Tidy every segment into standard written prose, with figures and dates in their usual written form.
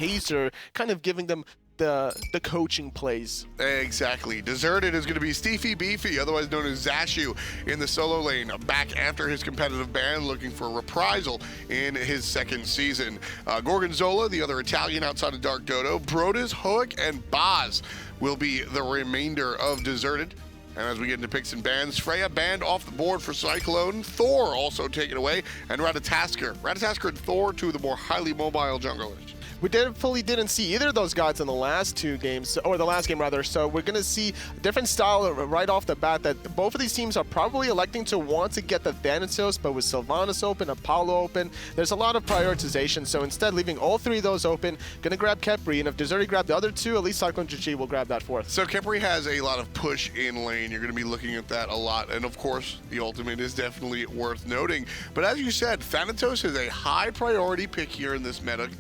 Hazer, kind of giving them the coaching plays. Exactly. Deserted is going to be Steefy Beefy, otherwise known as Zashu, in the solo lane, back after his competitive ban, looking for reprisal in his second season. Gorgonzola, the other Italian outside of Dark Dodo, Brodus, Hoek, and Baz will be the remainder of Deserted. And as we get into picks and bans, Freya banned off the board for Cyclone, Thor also taken away, and Ratatasker. Ratatasker and Thor, two of the more highly mobile junglers. We fully didn't see either of those gods in the last two games, or the last game rather, so we're going to see a different style right off the bat that both of these teams are probably electing to want to get the Thanatos, but with Sylvanas open, Apollo open, there's a lot of prioritization, so instead leaving all three of those open, going to grab Khepri, and if Deserted grab the other two, at least CycloneGG will grab that fourth. So Khepri has a lot of push in lane, you're going to be looking at that a lot, and of course, the ultimate is definitely worth noting, but as you said, Thanatos is a high priority pick here in this meta,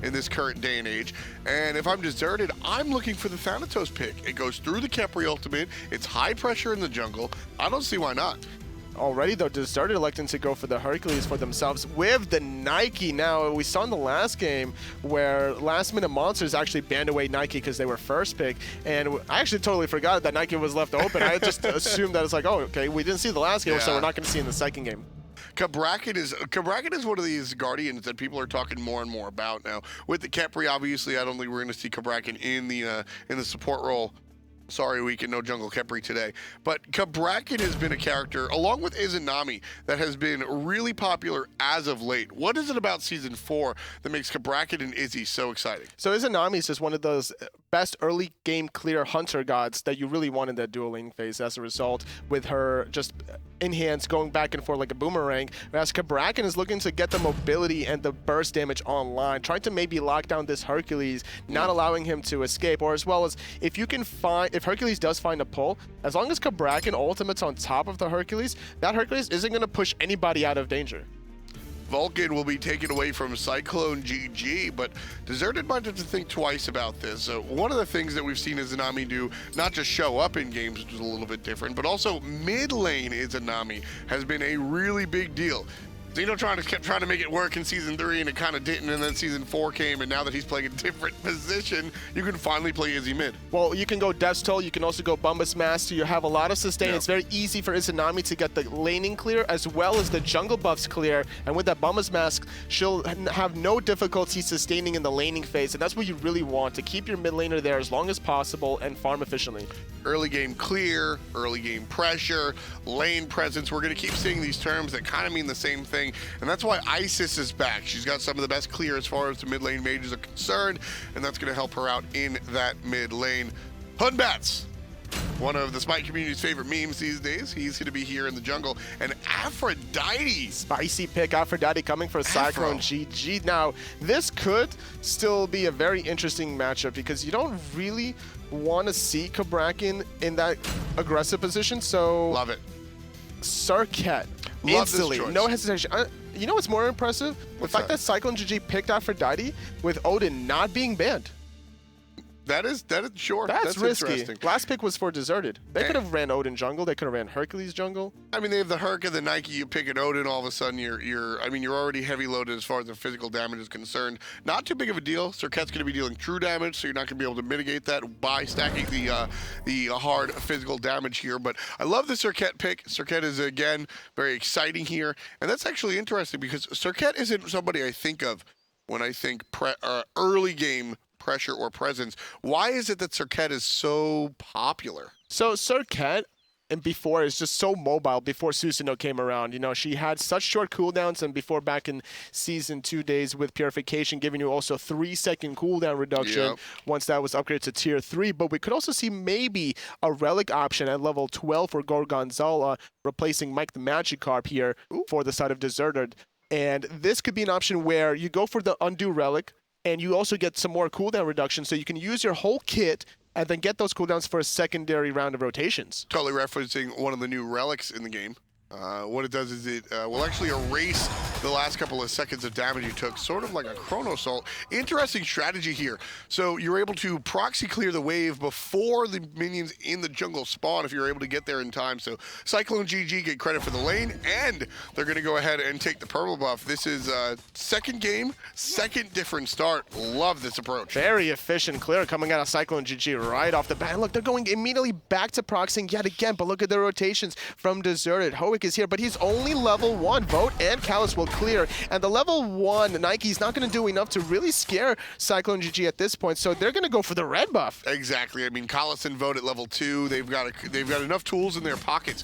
in this current day and age, and if I'm Deserted, I'm looking for the Thanatos pick. It goes through the Khepri ultimate, it's high pressure in the jungle, I don't see why not. Already though, Deserted electing to go for the Hercules for themselves with the Nike. Now, we saw in the last game where last minute monsters actually banned away Nike because they were first pick, and I actually totally forgot that Nike was left open. I just assumed that it's like, oh, okay, we didn't see the last game, so we're not going to see in the second game. Cabrakan is one of these Guardians that people are talking more and more about now. With the Khepri, obviously, I don't think we're going to see Cabrakan in the support role. Sorry, we can no jungle Khepri today. But Cabrakan has been a character, along with Izanami, that has been really popular as of late. What is it about Season 4 that makes Cabrakan and Izzy so exciting? So Izanami is just one of those best early game clear hunter gods that you really want in that dual lane phase as a result, with her just in hands going back and forth like a boomerang, whereas Cabrakan is looking to get the mobility and the burst damage online, trying to maybe lock down this Hercules, not allowing him to escape, or as well as if Hercules does find a pull, as long as Cabrakan ultimate's on top of the Hercules, that Hercules isn't going to push anybody out of danger. Vulcan will be taken away from CycloneGG, but Deserted might have to think twice about this. One of the things that we've seen Izanami do, not just show up in games, which is a little bit different, but also mid lane Izanami has been a really big deal. Zeno kept trying to make it work in Season 3, and it kind of didn't, and then Season 4 came, and now that he's playing a different position, you can finally play Izzy mid. Well, you can go Death's Toll, you can also go Bombus Master, you have a lot of sustain. Yep. It's very easy for Izanami to get the laning clear, as well as the jungle buffs clear, and with that Bombus Mask, she'll have no difficulty sustaining in the laning phase, and that's what you really want, to keep your mid laner there as long as possible and farm efficiently. Early game clear, early game pressure, lane presence. We're going to keep seeing these terms that kind of mean the same thing, and that's why Isis is back. She's got some of the best clear as far as the mid lane mages are concerned, and that's going to help her out in that mid lane. Hunbats, one of the SMITE community's favorite memes these days. He's going to be here in the jungle. And Aphrodite. Spicy pick, Aphrodite coming for CycloneGG. Now, this could still be a very interesting matchup because you don't really want to see Cabrakan in that aggressive position, so... Love it. Serket, instantly, no hesitation. You know what's more impressive? The fact that CycloneGG picked Aphrodite with Odin not being banned. That is sure. That's risky. Last pick was for Deserted. They could have ran Odin jungle. They could have ran Hercules jungle. I mean, they have the Herc and the Nike. You pick an Odin, all of a sudden you're already heavy loaded as far as the physical damage is concerned. Not too big of a deal. Serket's going to be dealing true damage, so you're not going to be able to mitigate that by stacking the hard physical damage here. But I love the Serket pick. Serket is again very exciting here, and that's actually interesting because Serket isn't somebody I think of when I think early game pressure or presence. Why is it that Serket is so popular? So Serket, and before, is just so mobile before Susanoo came around. You know, she had such short cooldowns, and before back in Season 2 days with Purification, giving you also 3-second cooldown reduction once that was upgraded to Tier 3. But we could also see maybe a Relic option at level 12 for Gorgonzola, replacing Mike the Magikarp here for the side of Deserted. And this could be an option where you go for the Undo Relic, and you also get some more cooldown reduction, so you can use your whole kit and then get those cooldowns for a secondary round of rotations. Totally referencing one of the new relics in the game. What it does is it will actually erase the last couple of seconds of damage you took, sort of like a Chrono Assault. Interesting strategy here. So you're able to proxy clear the wave before the minions in the jungle spawn if you're able to get there in time. So CycloneGG get credit for the lane, and they're going to go ahead and take the purple buff. This is second game, second different start. Love this approach. Very efficient clear coming out of CycloneGG right off the bat. Look, they're going immediately back to proxying yet again, but look at the rotations from Deserted. Hoek is here, but he's only level 1. Vote and Callus will clear, and the level 1 Nike's not going to do enough to really scare CycloneGG at this point, so they're going to go for the red buff. Exactly. I mean, Callus and Vote at level 2, they've got enough tools in their pockets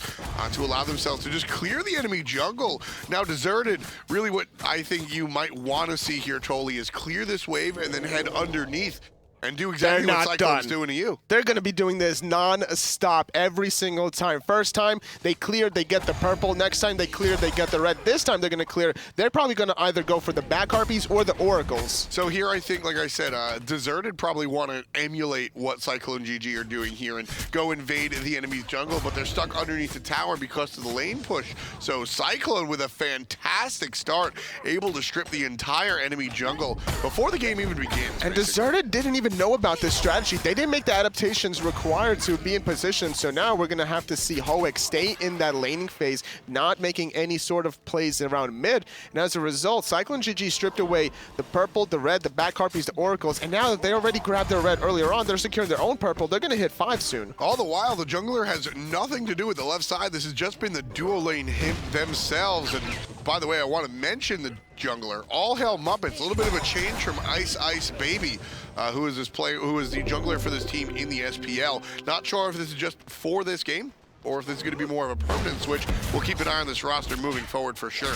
to allow themselves to just clear the enemy jungle. Now, Deserted, really what I think you might want to see here, Toli, is clear this wave and then head underneath and do exactly what Cyclone's doing to you. They're going to be doing this non-stop every single time. First time, they cleared, they get the purple. Next time, they cleared, they get the red. This time, they're going to clear. They're probably going to either go for the back harpies or the oracles. So here, I think, like I said, Deserted probably want to emulate what CycloneGG are doing here and go invade the enemy's jungle, but they're stuck underneath the tower because of the lane push. So Cyclone, with a fantastic start, able to strip the entire enemy jungle before the game even begins. And Deserted didn't even know about this strategy. They didn't make the adaptations required to be in position, so now we're going to have to see Hoek stay in that laning phase, not making any sort of plays around mid, and as a result, CycloneGG stripped away the purple, the red, the back harpies, the oracles, and now that they already grabbed their red earlier on, they're securing their own purple. They're going to hit 5 soon. All the while, the jungler has nothing to do with the left side. This has just been the duo lane him themselves, and by the way, I want to mention the jungler. All Hail Muppets, a little bit of a change from Ice Baby, who is the jungler for this team in the SPL. Not sure if this is just for this game or if this is going to be more of a permanent switch. We'll keep an eye on this roster moving forward for sure.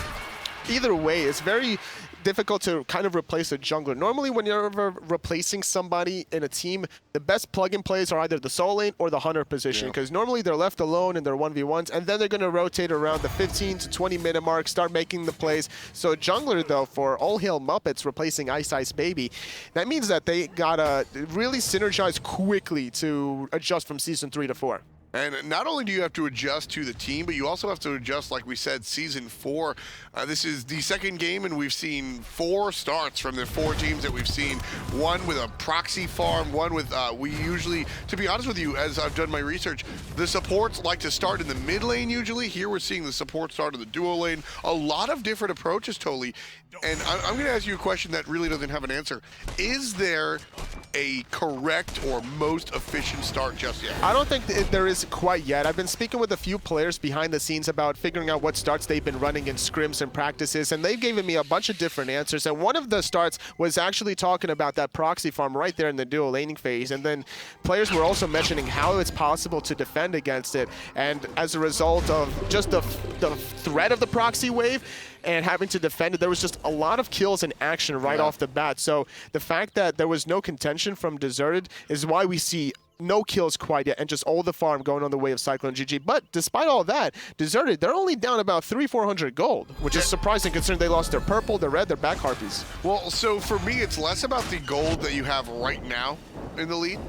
Either way, it's very difficult to kind of replace a jungler. Normally, when you're replacing somebody in a team, the best plug-in plays are either the solo lane or the hunter position, because normally they're left alone in their 1v1s, and then they're going to rotate around the 15 to 20 minute mark, start making the plays. So a jungler, though, for All Hail Muppets replacing Ice Baby, that means that they gotta really synergize quickly to adjust from Season 3 to 4. And not only do you have to adjust to the team, but you also have to adjust, like we said, Season 4. This is the second game, and we've seen 4 starts from the 4 teams that we've seen. One with a proxy farm, one with, we usually, to be honest with you, as I've done my research, the supports like to start in the mid lane usually. Here we're seeing the support start in the duo lane. A lot of different approaches, Toli. And I'm going to ask you a question that really doesn't have an answer. Is there a correct or most efficient start just yet? I don't think there is quite yet. I've been speaking with a few players behind the scenes about figuring out what starts they've been running in scrims and practices, and they've given me a bunch of different answers. And one of the starts was actually talking about that proxy farm right there in the dual laning phase. And then players were also mentioning how it's possible to defend against it. And as a result of just the threat of the proxy wave and having to defend it, there was just a lot of kills and action right off the bat. So the fact that there was no contention from Deserted is why we see no kills quite yet, and just all the farm going on the way of CycloneGG. But despite all that, Deserted, they're only down about 300-400 gold, which is surprising considering they lost their purple, their red, their back harpies. Well, so for me, it's less about the gold that you have right now in the lead,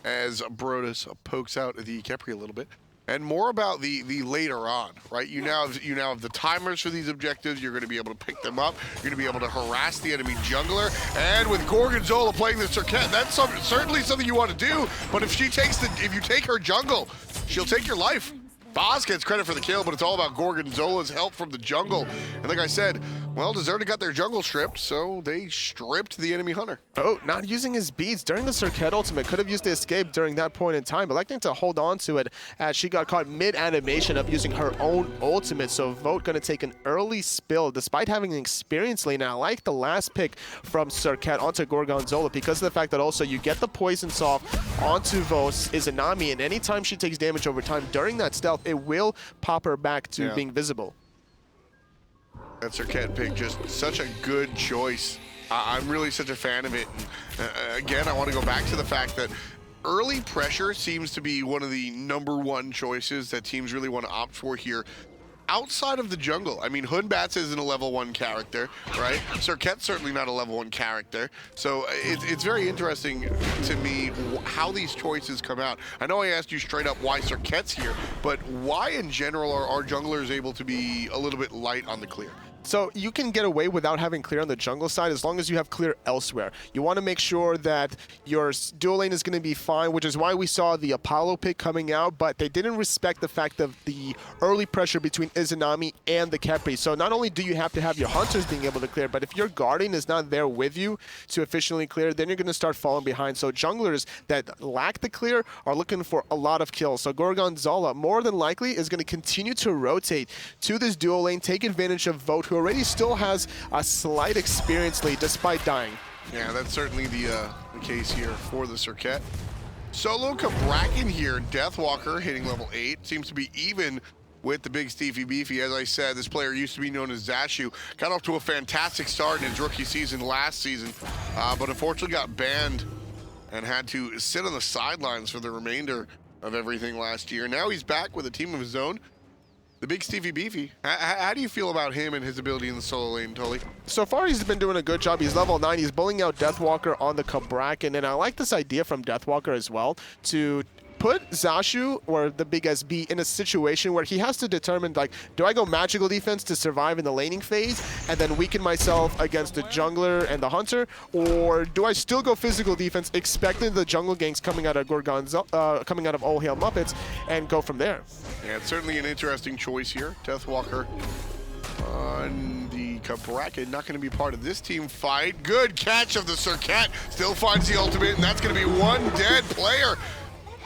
as Brodus pokes out the Kepri a little bit, and more about the later on, right? You now have the timers for these objectives. You're going to be able to pick them up. You're going to be able to harass the enemy jungler. And with Gorgonzola playing the Circuit, that's certainly something you want to do. But if you take her jungle, she'll take your life. Boz gets credit for the kill, but it's all about Gorgonzola's help from the jungle. And like I said, well, Deserted got their jungle stripped, so they stripped the enemy hunter. Oh, not using his beads during the Circuit ultimate. Could have used the escape during that point in time, but electing to hold on to it as she got caught mid-animation of using her own ultimate. So Vote going to take an early spill despite having an experienced lane. And I like the last pick from Circuit onto Gorgonzola because of the fact that also you get the poison off onto Vote's Izanami, and anytime she takes damage over time during that stealth, it will pop her back to being visible. That's Circuit pick, just such a good choice. I'm really such a fan of it. And, again, I want to go back to the fact that early pressure seems to be one of the #1 choices that teams really want to opt for here. outside of the jungle, I mean, Hunbats isn't a level 1 character, right? Cirquet's certainly not a level 1 character. So it's very interesting to me how these choices come out. I know I asked you straight up why Cirquet's here, but why in general are our junglers able to be a little bit light on the clear? So you can get away without having clear on the jungle side as long as you have clear elsewhere. You want to make sure that your dual lane is going to be fine, which is why we saw the Apollo pick coming out, but they didn't respect the fact of the early pressure between Izanami and the Khepri. So not only do you have to have your hunters being able to clear, but if your guardian is not there with you to efficiently clear, then you're going to start falling behind. So junglers that lack the clear are looking for a lot of kills. So Gorgonzola more than likely is going to continue to rotate to this dual lane, take advantage of Vote, who already still has a slight experience lead despite dying. Yeah, that's certainly the case here for the Circuit. Solo Cabrakan here, Deathwalker hitting level 8, seems to be even with the big Stevie Beefy. As I said, this player used to be known as Zashu, got off to a fantastic start in his rookie season last season, but unfortunately got banned and had to sit on the sidelines for the remainder of everything last year. Now he's back with a team of his own. The big Stevie Beefy. How do you feel about him and his ability in the solo lane, Tully? So far, he's been doing a good job. He's level 9. He's bullying out Deathwalker on the Cabrakan, and I like this idea from Deathwalker as well to put Zashu, or the big SB, in a situation where he has to determine, like, do I go magical defense to survive in the laning phase and then weaken myself against the jungler and the hunter, or do I still go physical defense expecting the jungle ganks coming out of coming out of All Hail Muppets and go from there? Yeah, it's certainly an interesting choice here. Deathwalker on the Cabrakan, not going to be part of this team fight. Good catch of the Circuit, still finds the ultimate, and that's going to be one dead player.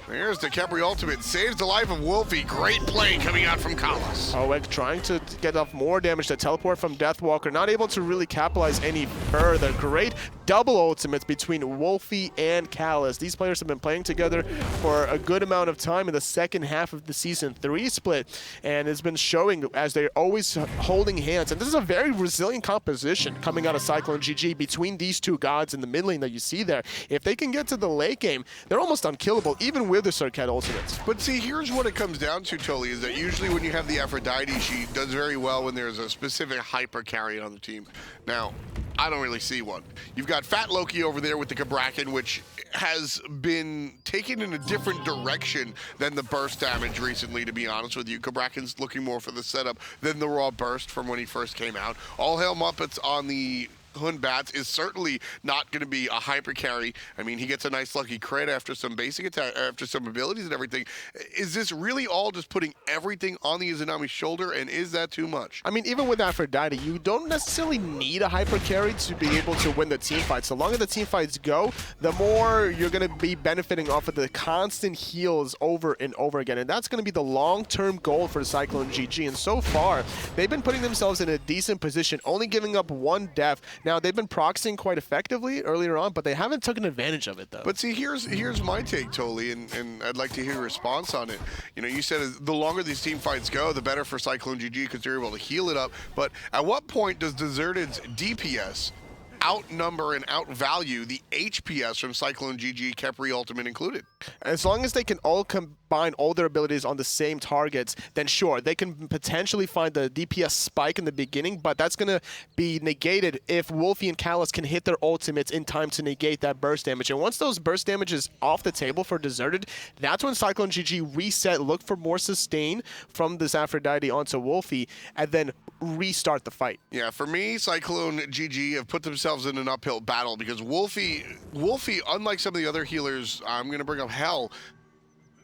There's the Khepri ultimate, saves the life of Wolfie. Great play coming out from Kalas. Owek trying to get off more damage to teleport from Deathwalker, not able to really capitalize any further. Great double ultimates between Wolfie and Kalas. These players have been playing together for a good amount of time in the second half of the Season 3 split, and it's been showing as they're always holding hands. And this is a very resilient composition coming out of CycloneGG between these two gods in the mid lane that you see there. If they can get to the late game, they're almost unkillable, even with the Circuit ultimates. But see, here's what it comes down to, Tully, is that usually when you have the Aphrodite, she does very well when there's a specific hyper carry on the team. Now, I don't really see one. You've got Fat Loki over there with the Cabrakan, which has been taken in a different direction than the burst damage recently, to be honest with you. Cabrakan's looking more for the setup than the raw burst from when he first came out. All Hail Muppets on the Hunbats is certainly not going to be a hyper carry. I mean, he gets a nice lucky crit after some basic attack, after some abilities and everything. Is this really all just putting everything on the Izanami's shoulder, and is that too much? I mean, even with Aphrodite, you don't necessarily need a hyper carry to be able to win the team fights. The longer the team fights go, the more you're going to be benefiting off of the constant heals over and over again, and that's going to be the long-term goal for CycloneGG. And so far, they've been putting themselves in a decent position, only giving up one death. Now, they've been proxying quite effectively earlier on, but they haven't taken advantage of it, though. But see, here's my take, Tully, and I'd like to hear your response on it. You know, you said the longer these team fights go, the better for CycloneGG because they're able to heal it up. But at what point does Deserted's DPS outnumber and outvalue the HPS from CycloneGG, Khepri ultimate included? As long as they can all combine all their abilities on the same targets, then sure, they can potentially find the DPS spike in the beginning, but that's going to be negated if Wolfie and Kalas can hit their ultimates in time to negate that burst damage. And once those burst damage is off the table for Deserted, that's when CycloneGG reset, look for more sustain from this Aphrodite onto Wolfie, and then restart the fight. Yeah, for me, CycloneGG have put themselves in an uphill battle because Wolfie, unlike some of the other healers, I'm going to bring up Hell,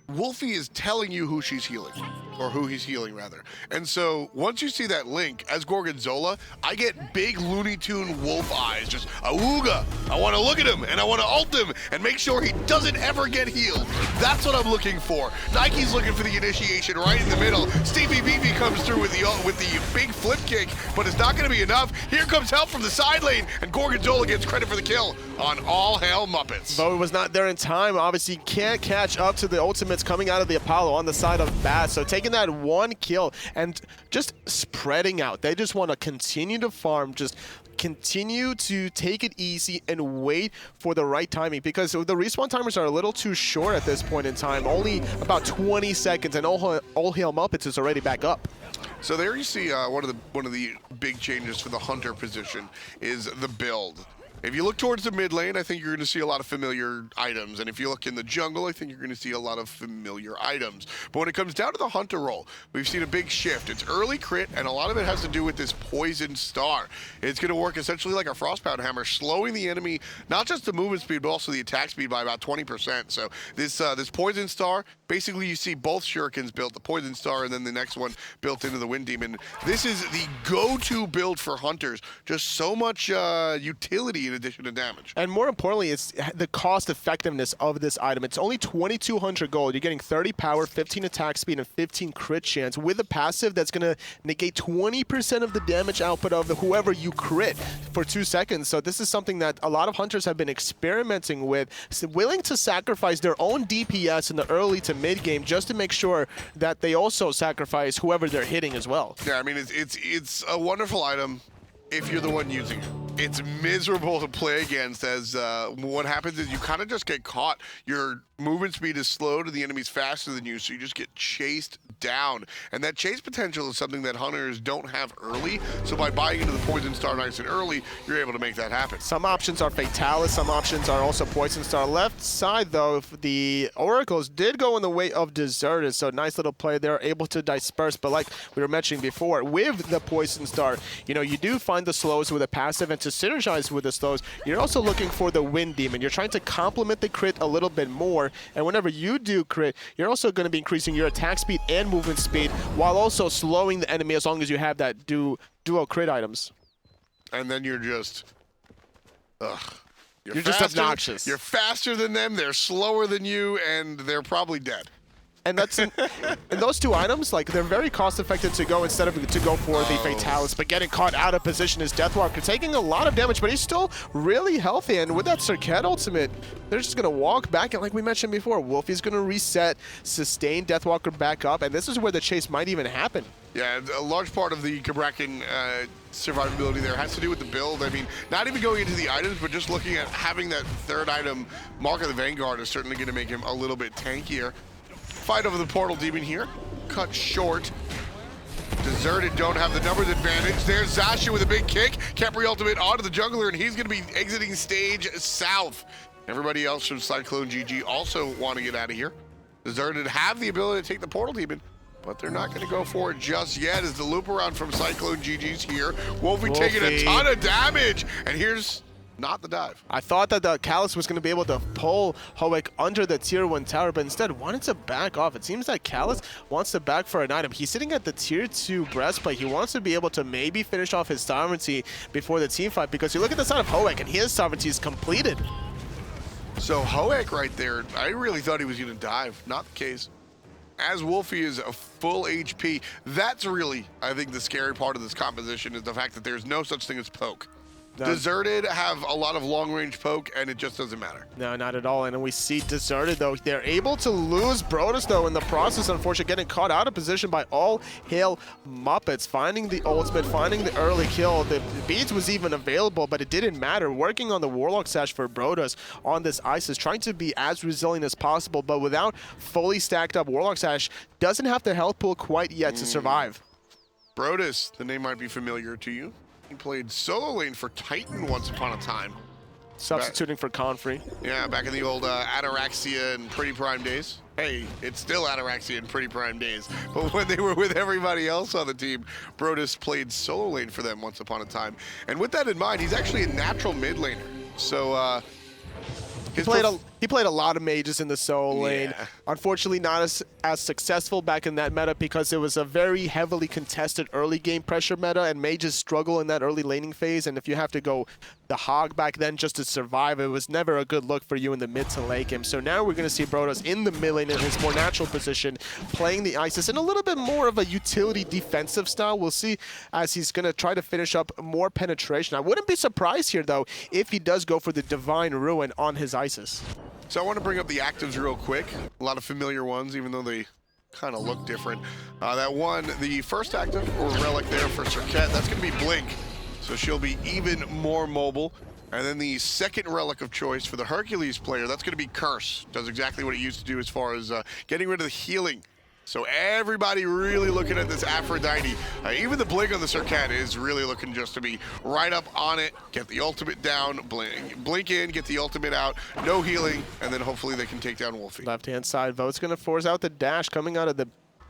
Wolfie is telling you who she's healing, or who he's healing rather. And so once you see that link, as Gorgonzola, I get big Looney Tune wolf eyes, just awooga. I want to look at him and I want to ult him and make sure he doesn't ever get healed. That's what I'm looking for. Nike's looking for the initiation right in the middle. Stevie Beefy comes through with the big flip kick, but it's not going to be enough. Here comes help from the side lane, and Gorgonzola gets credit for the kill on All Hail Muppets. Though it was not there in time, obviously can't catch up to the ultimates coming out of the Apollo on the side of Bat. So taking that one kill and just spreading out. They just want to continue to farm, just continue to take it easy and wait for the right timing, because the respawn timers are a little too short at this point in time. Only about 20 seconds, and All Hail Muppets is already back up. So there you see one of the big changes for the hunter position is the build. If you look towards the mid lane, I think you're going to see a lot of familiar items. And if you look in the jungle, I think you're going to see a lot of familiar items. But when it comes down to the hunter role, we've seen a big shift. It's early crit, and a lot of it has to do with this poison star. It's going to work essentially like a frostbound hammer, slowing the enemy, not just the movement speed, but also the attack speed by about 20%. So this poison star, basically you see both shurikens built, the poison star and then the next one built into the wind demon. This is the go-to build for hunters. Just so much utility in addition to damage. And more importantly, it's the cost effectiveness of this item. It's only 2,200 gold. You're getting 30 power, 15 attack speed, and 15 crit chance with a passive that's going to negate 20% of the damage output of whoever you crit for 2 seconds. So this is something that a lot of hunters have been experimenting with, willing to sacrifice their own DPS in the early to mid game just to make sure that they also sacrifice whoever they're hitting as well. Yeah, I mean, it's a wonderful item if you're the one using it. It's miserable to play against, as what happens is you kind of just get caught. Your movement speed is slow to the enemy's faster than you, so you just get chased down. And that chase potential is something that hunters don't have early, so by buying into the Poison Star nice and early, you're able to make that happen. Some options are Fatalis, some options are also Poison Star. Left side, though, the Oracles did go in the way of Deserted, so nice little play. They're able to disperse, but like we were mentioning before, with the Poison Star, you know, you do find the slows with a passive, and to synergize with the slows, you're also looking for the Wind Demon. You're trying to complement the crit a little bit more, and whenever you do crit, you're also going to be increasing your attack speed and movement speed while also slowing the enemy as long as you have that duo crit items. And then you're just, You're just obnoxious. You're faster than them, they're slower than you, and they're probably dead. And that's and those two items, like, they're very cost effective to go instead of to go for the Fatalis, but getting caught out of position is Deathwalker, taking a lot of damage, but he's still really healthy. And with that Circuit ultimate, they're just gonna walk back, and like we mentioned before, Wolfie's gonna reset, sustain Deathwalker back up, and this is where the chase might even happen. Yeah, a large part of the Kabrakan survivability there has to do with the build. I mean, not even going into the items, but just looking at having that third item, Mark of the Vanguard, is certainly going to make him a little bit tankier. Fight over the Portal Demon here, cut short. Deserted don't have the numbers advantage. There's Zasha with a big kick. Capri ultimate onto the jungler, and he's going to be exiting stage south. Everybody else from CycloneGG also want to get out of here. Deserted have the ability to take the Portal Demon, but they're not going to go for it just yet, as the loop around from CycloneGG's here. Wolfie taking a ton of damage, and here's not the dive. I thought that the Callus was going to be able to pull Hoek under the tier 1 tower, but instead wanted to back off. It seems like Callus wants to back for an item. He's sitting at the tier 2 breastplate. He wants to be able to maybe finish off his sovereignty before the team fight, because you look at the side of Hoek, and his sovereignty is completed. So Hoek right there, I really thought he was going to dive. Not the case. As Wolfie is a full HP, that's really, I think, the scary part of this composition, is the fact that there's no such thing as poke. Deserted have a lot of long-range poke, and it just doesn't matter. No, not at all. And we see Deserted, though. They're able to lose Brodus, though, in the process, unfortunately, getting caught out of position by all hail Muppets. Finding the ultimate, finding the early kill. The beads was even available, but it didn't matter. Working on the Warlock Sash for Brodus on this Isis, trying to be as resilient as possible, but without fully stacked up Warlock Sash, doesn't have the health pool quite yet to survive. Brodus, the name might be familiar to you. He played solo lane for Titan once upon a time. Substituting for Confrey. Yeah, back in the old Ataraxia and Pretty Prime days. Hey, it's still Ataraxia and Pretty Prime days. But when they were with everybody else on the team, Brodus played solo lane for them once upon a time. And with that in mind, he's actually a natural mid laner. So, he played a lot of mages in the solo lane. Unfortunately, not as successful back in that meta, because it was a very heavily contested early game pressure meta, and mages struggle in that early laning phase. And if you have to go the hog back then just to survive, it was never a good look for you in the mid to late game. So now we're going to see Brodus in the mid lane in his more natural position, playing the Isis in a little bit more of a utility defensive style. We'll see as he's going to try to finish up more penetration. I wouldn't be surprised here, though, if he does go for the Divine Ruin on his Isis. So I want to bring up the actives real quick. A lot of familiar ones, even though they kind of look different. That one, the first active, or relic there for Circuit, that's going to be Blink. So she'll be even more mobile. And then the second relic of choice for the Hercules player, that's going to be Curse. Does exactly what it used to do as far as getting rid of the healing So everybody really looking at this Aphrodite. Even the blink on the Circat is really looking just to be right up on it, get the ultimate down, blink in, get the ultimate out, no healing, and then hopefully they can take down Wolfie. Left-hand side, Vote's going to force out the dash coming out of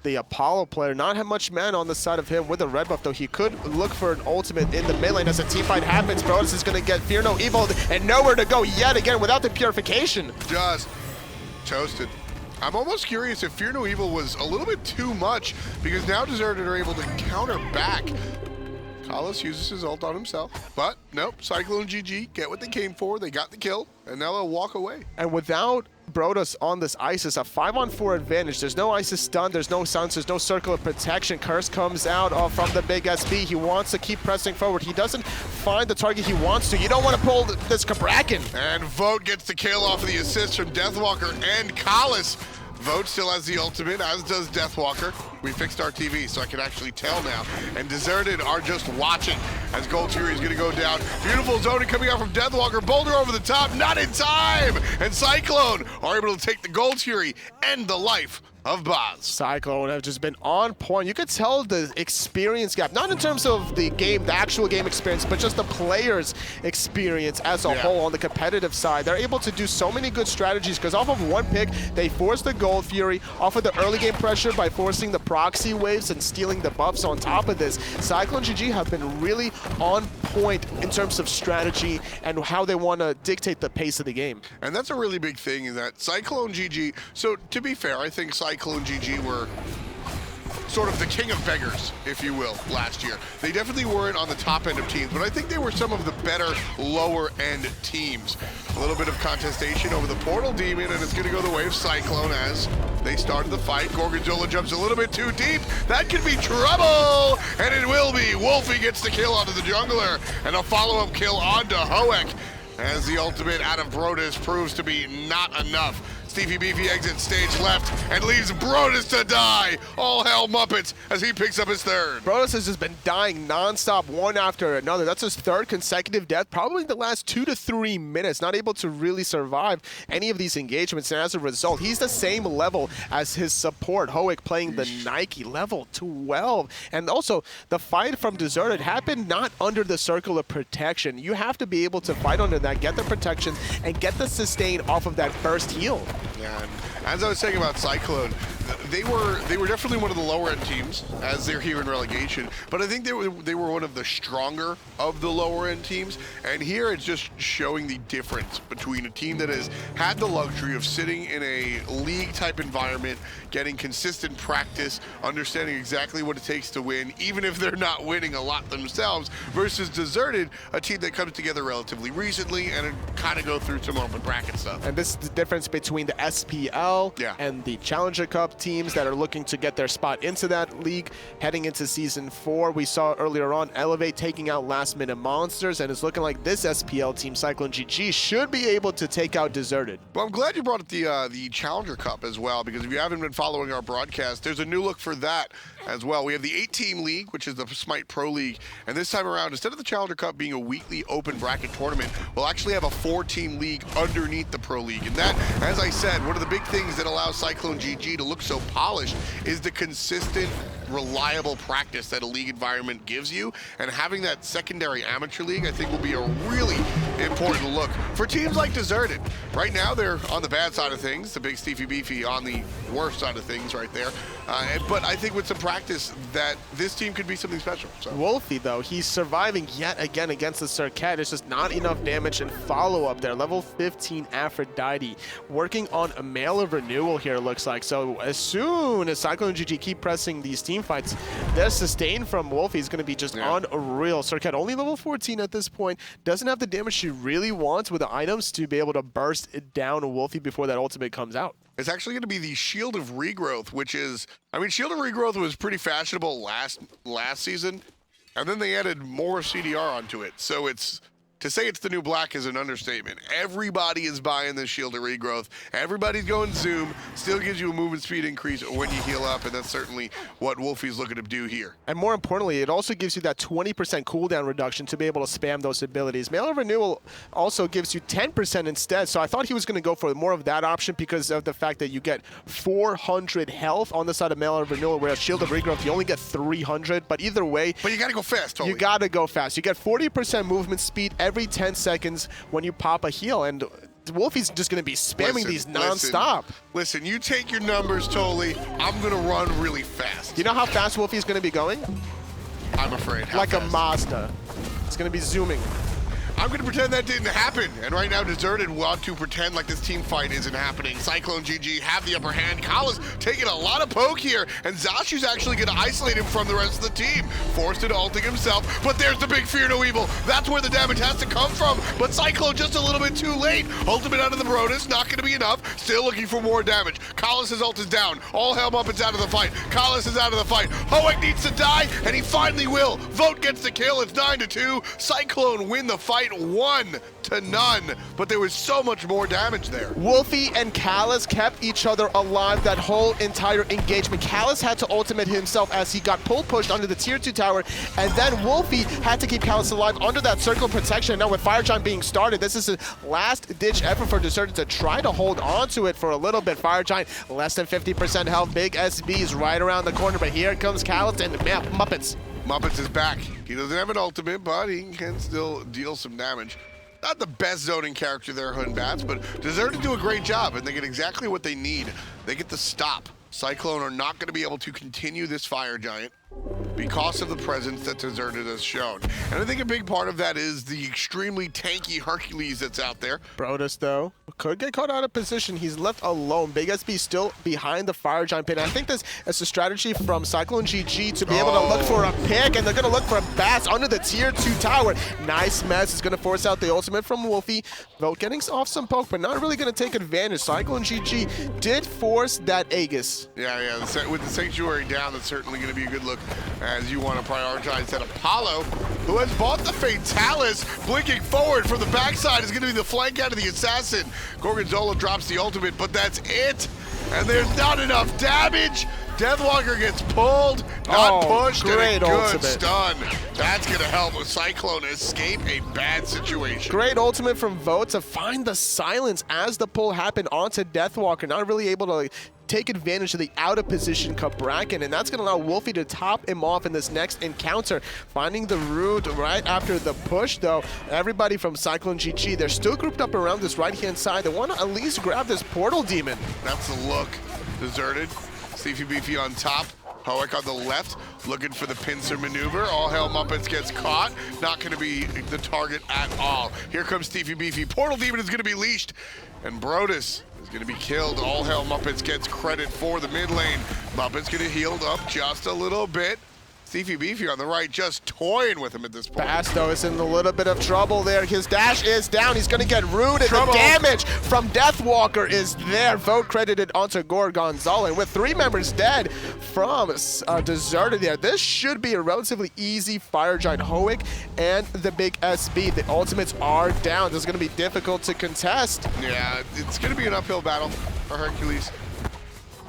the Apollo player. Not have much mana on the side of him with a red buff, though he could look for an ultimate in the mid lane as a team fight happens. Brodus is going to get Fear No Evil and nowhere to go yet again without the purification. Just toasted. I'm almost curious if Fear No Evil was a little bit too much, because now Deserted are able to counter back. Kalos uses his ult on himself, but nope, CycloneGG get what they came for, they got the kill, and now they'll walk away. And without Brodus on this Isis, a 5-on-4 advantage. There's no Isis stun, there's no silence, there's no circle of protection. Curse comes out from the big SB. He wants to keep pressing forward. He doesn't find the target he wants to. You don't want to pull this Cabrakan. And Vote gets the kill off of the assist from Deathwalker and Kalos. Vote still has the ultimate, as does Deathwalker. We fixed our TV so I can actually tell now. And Deserted are just watching as Gold Fury is going to go down. Beautiful zoning coming out from Deathwalker. Boulder over the top, not in time! And Cyclone are able to take the Gold Fury and the life of Baz. Cyclone have just been on point. You could tell the experience gap, not in terms of the game, the actual game experience, but just the players' experience as a whole on the competitive side. They're able to do so many good strategies because off of one pick, they force the Gold Fury off of the early game pressure by forcing the proxy waves and stealing the buffs on top of this. CycloneGG have been really on point in terms of strategy and how they want to dictate the pace of the game. And that's a really big thing, is that CycloneGG, so to be fair, I think CycloneGG were sort of the king of beggars, if you will, last year. They definitely weren't on the top end of teams, but I think they were some of the better lower end teams. A little bit of contestation over the Portal Demon, and it's going to go the way of Cyclone as they started the fight. Gorgonzola jumps a little bit too deep. That could be trouble, and it will be. Wolfie gets the kill onto the jungler, and a follow-up kill onto Hoek, as the ultimate out of Brodus proves to be not enough. Stevie Beefy exits stage left and leaves Brodus to die. All hell Muppets as he picks up his third. Brodus has just been dying nonstop, one after another. That's his third consecutive death, probably the last 2 to 3 minutes, not able to really survive any of these engagements. And as a result, he's the same level as his support, Hoek, playing the Nike, level 12. And also, the fight from Deserted happened not under the circle of protection. You have to be able to fight under that, get the protection, and get the sustain off of that first heal. Yeah, and as I was saying about Cyclone, they were definitely one of the lower end teams as they're here in relegation, but I think they were one of the stronger of the lower end teams. And here it's just showing the difference between a team that has had the luxury of sitting in a league type environment, getting consistent practice, understanding exactly what it takes to win, even if they're not winning a lot themselves, versus Deserted, a team that comes together relatively recently and kind of go through some open bracket stuff. And this is the difference between the SPL and the Challenger Cup teams that are looking to get their spot into that league heading into Season 4. We saw earlier on Elevate taking out Last Minute Monsters, and it's looking like this SPL team, CycloneGG, should be able to take out Deserted. Well, I'm glad you brought up the Challenger Cup as well, because if you haven't been following our broadcast, there's a new look for that as well. We have the 8-team league, which is the SMITE Pro League, and this time around, instead of the Challenger Cup being a weekly open bracket tournament, we'll actually have a 4-team league underneath the Pro League. And that, as I said, one of the big things that allows CycloneGG to look so polished is the consistent, reliable practice that a league environment gives you, and having that secondary amateur league, I think, will be a really important look for teams like Deserted. Right now, they're on the bad side of things, the big Stevie Beefy on the worst side of things right there. But I think with some practice that this team could be something special. So. Wolfie, though, he's surviving yet again against the Circat. It's just not enough damage and follow-up there. Level 15 Aphrodite working on a Mail of Renewal here, looks like. So as soon as CycloneGG keep pressing these team fights, their sustain from Wolfie is going to be just unreal. Circat only level 14 at this point. Doesn't have the damage she really wants with the items to be able to burst it down Wolfie before that ultimate comes out. It's actually going to be the Shield of Regrowth, which is, I mean, Shield of Regrowth was pretty fashionable last season, and then they added more CDR onto it. So it's To say it's the new black is an understatement. Everybody is buying this shield of regrowth. Everybody's going zoom. Still gives you a movement speed increase when you heal up, and that's certainly what Wolfie's looking to do here. And more importantly, it also gives you that 20% cooldown reduction to be able to spam those abilities. Mail of Renewal also gives you 10% instead, so I thought he was going to go for more of that option because of the fact that you get 400 health on the side of Mail of Renewal, whereas Shield of Regrowth, you only get 300, but either way... But you got to go fast, totally. You got to go fast. You get 40% movement speed every 10 seconds when you pop a heal, and Wolfie's just going to be spamming these non-stop. Listen, you take your numbers, totally. I'm going to run really fast. You know how fast Wolfie's going to be going? I'm afraid. How like fast? A Mazda. It's going to be zooming. I'm going to pretend that didn't happen. And right now, Deserted want to pretend like this team fight isn't happening. CycloneGG have the upper hand. Kala's taking a lot of poke here. And Zashu's actually going to isolate him from the rest of the team. Forced into ulting himself. But there's the big Fear No Evil. That's where the damage has to come from. But Cyclone just a little bit too late. Ultimate out of the Brodus. Not going to be enough. Still looking for more damage. Kalas' ult is down. All hell Muppets out of the fight. Kalas is out of the fight. Hoek needs to die. And he finally will. Vote gets the kill. It's 9-2. Cyclone win the fight 1-0. But there was so much more damage there. Wolfie and Kalas kept each other alive that whole entire engagement. Kalas had to ultimate himself as he got pushed under the tier 2 tower, and then Wolfie had to keep Kalas alive under that circle of protection. Now with Fire Giant being started, this is a last-ditch effort for Deserted to try to hold on to it for a little bit. Fire Giant less than 50% health. Big SB is right around the corner, but here comes Kalas and Muppets. Muppets is back. He doesn't have an ultimate, but he can still deal some damage. Not the best zoning character there, Hunbats, but Deserted do a great job, and they get exactly what they need. They get the stop. Cyclone are not going to be able to continue this Fire Giant because of the presence that Deserted has shown. And I think a big part of that is the extremely tanky Hercules that's out there. Brodus, though, could get caught out of position. He's left alone. Big SB still behind the Fire Giant pit. And I think this is a strategy from CycloneGG to be able to look for a pick, and they're going to look for a Bats under the tier 2 tower. Nice mess. Is going to force out the ultimate from Wolfie. Vote getting off some poke, but not really going to take advantage. CycloneGG did force that Aegis. Yeah, with the Sanctuary down, that's certainly going to be a good look as you want to prioritize that Apollo, who has bought the Fatalis, blinking forward from the backside, is going to be the flank out of the Assassin. Gorgonzola drops the ultimate, but that's it. And there's not enough damage. Deathwalker gets pulled, not pushed, and a good stun. That's going to help with Cyclone escape a bad situation. Great ultimate from Vote to find the silence as the pull happened onto Deathwalker. Not really able to take advantage of the out-of-position Cabrakan, and that's going to allow Wolfie to top him off in this next encounter. Finding the root right after the push, though. Everybody from CycloneGG, they're still grouped up around this right-hand side. They want to at least grab this Portal Demon. That's the look. Deserted. Steefy Beefy on top. Hoek on the left, looking for the pincer maneuver. All hell Muppets gets caught. Not going to be the target at all. Here comes Steefy Beefy. Portal Demon is going to be leashed, and Brodus is going to be killed. All hell Muppets gets credit for the mid lane. Muppets going to heal up just a little bit. Steefy Beefy on the right, just toying with him at this point. Basto is in a little bit of trouble there. His dash is down. He's going to get rooted. The damage from Deathwalker is there. Vote credited onto Gorgonzola. And with 3 members dead from Deserted there, this should be a relatively easy Fire Giant. Hoek and the big SB. The ultimates are down. This is going to be difficult to contest. Yeah, it's going to be an uphill battle for Hercules.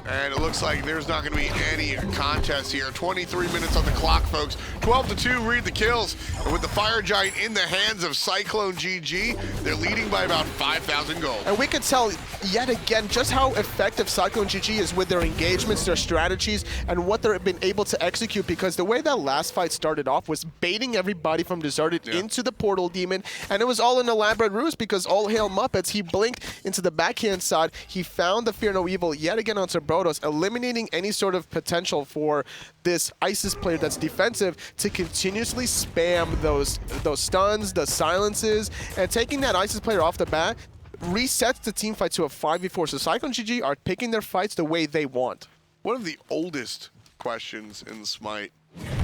And it looks like there's not going to be any contest here. 23 minutes on the clock, folks. 12-2, read the kills. And with the Fire Giant in the hands of CycloneGG, they're leading by about 5,000 gold. And we can tell yet again just how effective CycloneGG is with their engagements, their strategies, and what they've been able to execute, because the way that last fight started off was baiting everybody from Deserted into the Portal Demon, and it was all an elaborate ruse because all hail Muppets, he blinked into the backhand side, he found the Fear No Evil yet again onto Brodus, eliminating any sort of potential for this Isis player that's defensive to continuously spam those stuns, the silences, and taking that Isis player off the bat resets the team fight to a 5v4. So CycloneGG are picking their fights the way they want. One of the oldest questions in SMITE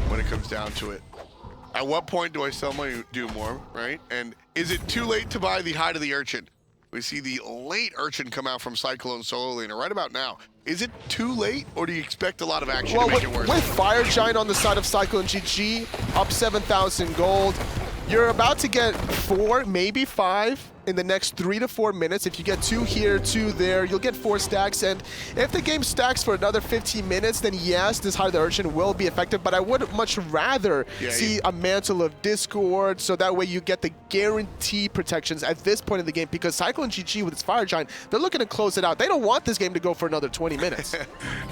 when it comes down to it. At what point do I sell my Doom Worm, right? And is it too late to buy the Hide of the Urchin? We see the late Urchin come out from Cyclone solo laner right about now. Is it too late, or do you expect a lot of action to make it worse? With Fire Giant on the side of CycloneGG, up 7,000 gold, You're about to get 4, maybe 5 in the next 3 to 4 minutes. If you get 2 here, 2 there, you'll get 4 stacks. And if the game stacks for another 15 minutes, then yes, this Hide the Urchin will be effective. But I would much rather see a Mantle of Discord, so that way you get the guaranteed protections at this point in the game. Because CycloneGG with its Fire Giant, they're looking to close it out. They don't want this game to go for another 20 minutes.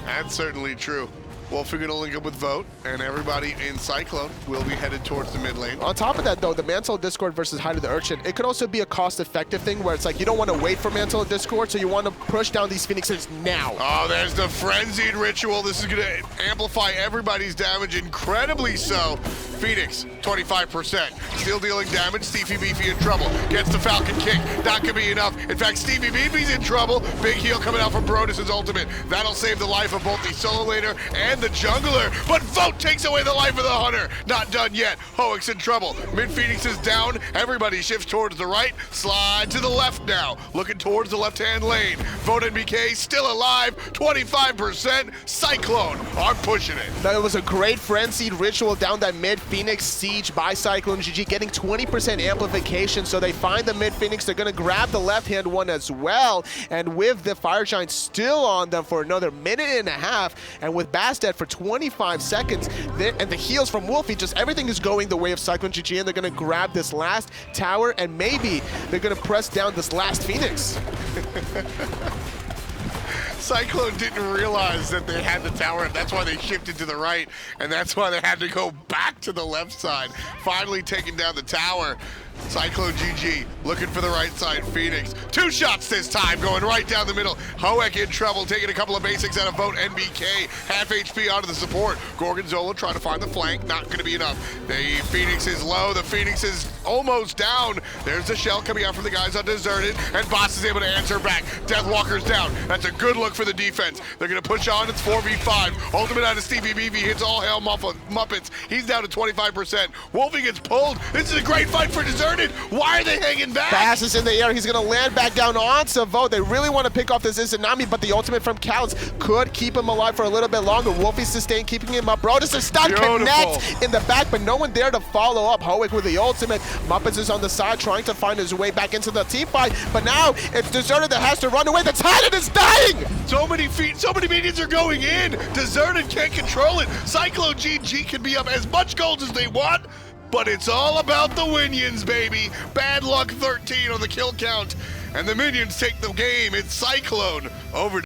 That's certainly true. Wolf, we're going to link up with Vote, and everybody in Cyclone will be headed towards the mid lane. On top of that, though, the Mantle of Discord versus Hide of the Urchin, it could also be a cost-effective thing where it's like you don't want to wait for Mantle of Discord, so you want to push down these Phoenixes now. Oh, there's the Frenzied Ritual. This is going to amplify everybody's damage, incredibly so. Phoenix, 25%. Still dealing damage. Stevie Beefy in trouble. Gets the Falcon Kick. Not going to be enough. In fact, Stevie Beefy's in trouble. Big heal coming out from Brodus' ultimate. That'll save the life of both the solo laner and the jungler. But Vote takes away the life of the hunter. Not done yet. Hoek's in trouble. Mid Phoenix is down. Everybody shifts towards the right. Slide to the left now. Looking towards the left-hand lane. Vote and BK still alive. 25%. Cyclone are pushing it. That was a great Frenzied Ritual down that mid Phoenix siege by CycloneGG, getting 20% amplification. So they find the mid Phoenix. They're going to grab the left-hand one as well. And with the Fire Giant still on them for another minute and a half, and with Bastet for 25 seconds, and the heals from Wolfie, just everything is going the way of CycloneGG, and they're going to grab this last tower, and maybe they're going to press down this last Phoenix. Cyclone didn't realize that they had the tower. That's why they shifted to the right, and that's why they had to go back to the left side. Finally taking down the tower. CycloneGG looking for the right side. Phoenix, 2 shots this time, going right down the middle. Hoek in trouble, taking a couple of basics out of Vote. NBK, half HP onto the support. Gorgonzola trying to find the flank, not going to be enough. The Phoenix is low, the Phoenix is almost down. There's the shell coming out from the guys on Deserted, and Boss is able to answer back. Deathwalker's down. That's a good look for the defense. They're going to push on. It's 4v5. Ultimate out of Stevie Beefy hits all hell Muppets. He's down to 25%. Wolfie gets pulled. This is a great fight for Deserted. Why are they hanging back? Bass is in the air. He's going to land back down onto Vote. They really want to pick off this Izanami, but the ultimate from Callus could keep him alive for a little bit longer. Wolfie sustained, keeping him up. Brodus is stunned. Connect in the back, but no one there to follow up. Hoek with the ultimate. Muppets is on the side trying to find his way back into the team fight, but now it's Deserted that has to run away. The Titan is dying! So many feet, so many minions are going in. Deserted can't control it. CycloneGG can be up as much gold as they want, but it's all about the Winions, baby. Bad luck 13 on the kill count, and the minions take the game. It's Cyclone over